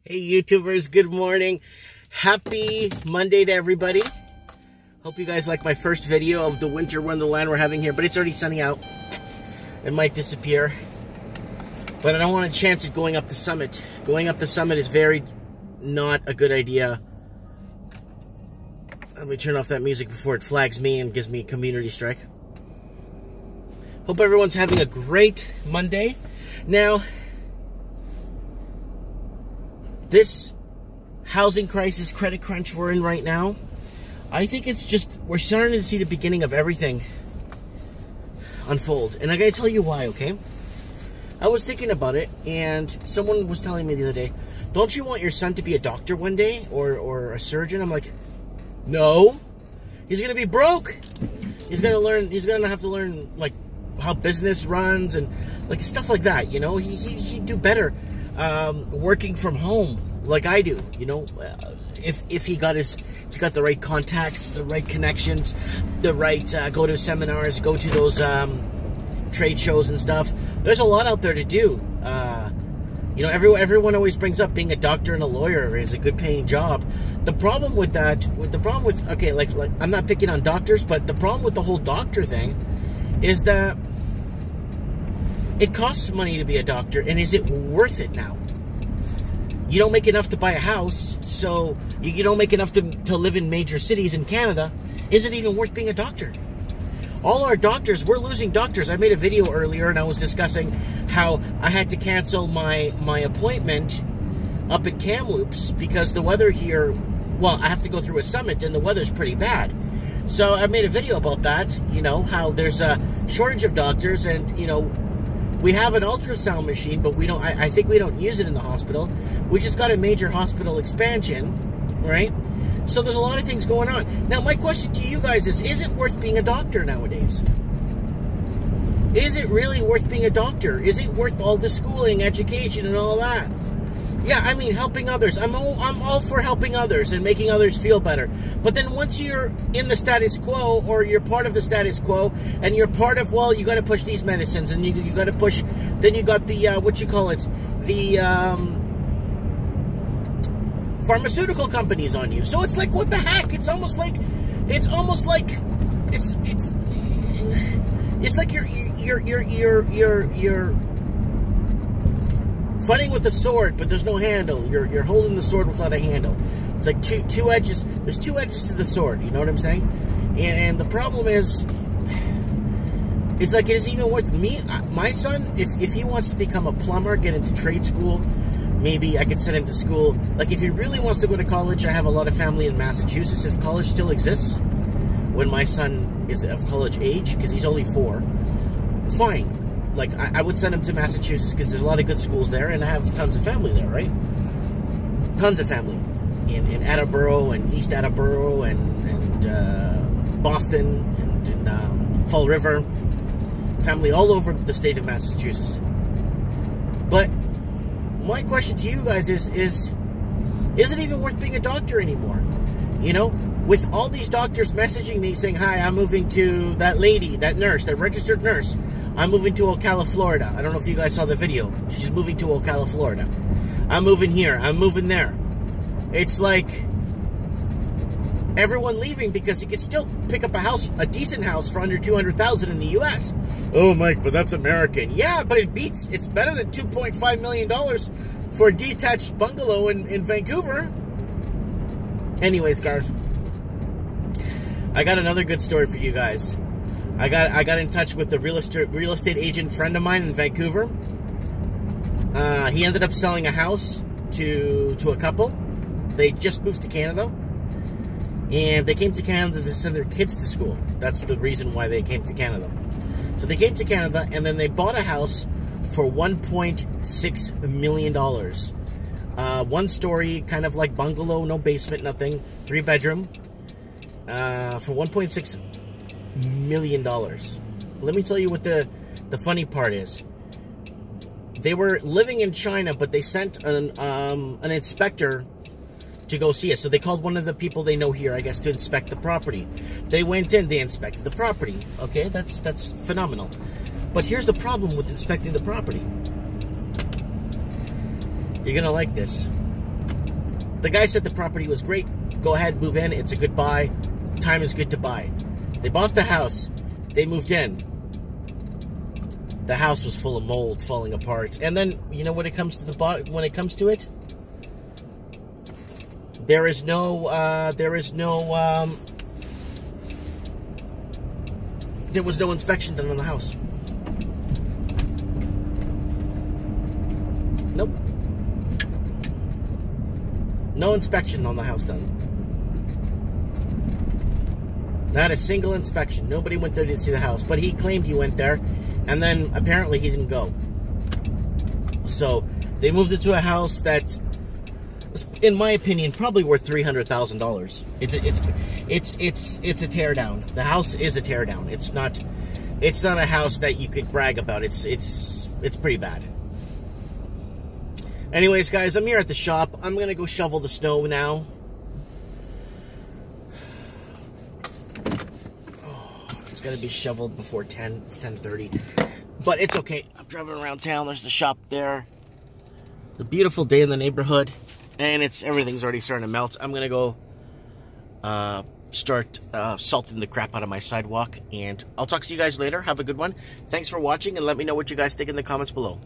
Hey YouTubers, good morning. Happy Monday to everybody. Hope you guys like my first video of the winter wonderland we're having here, but it's already sunny out. It might disappear. But I don't want to chance it going up the summit. Going up the summit is very not a good idea. Let me turn off that music before it flags me and gives me a community strike. Hope everyone's having a great Monday. Now, this housing crisis, credit crunch we're in right now, I think it's just, we're starting to see the beginning of everything unfold. And I gotta tell you why, okay? I was thinking about it, and someone was telling me the other day, don't you want your son to be a doctor one day, or a surgeon? I'm like, no. He's gonna be broke. He's gonna have to learn, like, how business runs, and, like, stuff like that, you know? He'd do better working from home like I do, you know, if he got the right contacts, the right connections, the right go to seminars, go to those trade shows and stuff. There's a lot out there to do. You know, everyone always brings up being a doctor and a lawyer is a good paying job. The problem with that, okay, like I'm not picking on doctors, but the problem with the whole doctor thing is that it costs money to be a doctor, and is it worth it now? You don't make enough to buy a house, so you don't make enough to live in major cities in Canada. Is it even worth being a doctor? All our doctors, we're losing doctors. I made a video earlier, and I was discussing how I had to cancel my appointment up at Kamloops because the weather here, well, I have to go through a summit, and the weather's pretty bad. So I made a video about that, you know, how there's a shortage of doctors, and, you know, we have an ultrasound machine, but we don't. I think we don't use it in the hospital. We just got a major hospital expansion, right? So there's a lot of things going on. Now, my question to you guys is it worth being a doctor nowadays? Is it really worth being a doctor? Is it worth all the schooling, education, and all that? Yeah, I mean, helping others. I'm all for helping others and making others feel better. But then once you're in the status quo, or you're part of the status quo, and you're part of, well, you got to push these medicines, and you got to push, then you got the, what you call it, the pharmaceutical companies on you. So it's like, what the heck? It's almost like you're fighting with a sword, but there's no handle. You're holding the sword without a handle. It's like two edges. There's two edges to the sword. You know what I'm saying? And the problem is, it's like, is it even worth me? My son, if he wants to become a plumber, get into trade school, maybe I could send him to school. Like, if he really wants to go to college, I have a lot of family in Massachusetts. If college still exists when my son is of college age, because he's only 4, fine. Like, I would send him to Massachusetts because there's a lot of good schools there, and I have tons of family there, right? Tons of family in Attleboro and East Attleboro and Boston and Fall River. Family all over the state of Massachusetts. But my question to you guys is it even worth being a doctor anymore? You know, with all these doctors messaging me saying, hi, I'm moving to that lady, that nurse, that registered nurse. I'm moving to Ocala, Florida. I don't know if you guys saw the video. She's moving to Ocala, Florida. I'm moving here. I'm moving there. It's like everyone leaving because you can still pick up a house, a decent house, for under $200,000 in the U.S. Oh, Mike, but that's American. Yeah, but it's better than $2.5 million for a detached bungalow in Vancouver. Anyways, guys, I got another good story for you guys. I got in touch with the real estate agent friend of mine in Vancouver. He ended up selling a house to a couple. They just moved to Canada, and they came to Canada to send their kids to school. That's the reason why they came to Canada. So they came to Canada, and then they bought a house for $1.6 million. One story, kind of like bungalow, no basement, nothing, 3-bedroom, for $1.6 million. Let me tell you what the funny part is. They were living in China, but they sent an inspector to go see us. So they called one of the people they know here, I guess, to inspect the property. They went in, they inspected the property. Okay, that's phenomenal. But here's the problem with inspecting the property. You're gonna like this. The guy said the property was great. Go ahead, move in. It's a good buy. Time is good to buy. They bought the house. They moved in. The house was full of mold, falling apart. And then, you know, when it comes to it, there was no inspection done on the house. Nope. No inspection on the house done. Not a single inspection. Nobody went there to see the house. But he claimed he went there, and then apparently he didn't go. So they moved it to a house that was, in my opinion, probably worth $300,000. It's a teardown. The house is a teardown. It's not a house that you could brag about. It's pretty bad. Anyways, guys, I'm here at the shop. I'm gonna go shovel the snow now. It's got to be shoveled before 10. It's 10:30. But it's okay. I'm driving around town. There's the shop there. A beautiful day in the neighborhood. And everything's already starting to melt. I'm going to go start salting the crap out of my sidewalk. And I'll talk to you guys later. Have a good one. Thanks for watching. And let me know what you guys think in the comments below.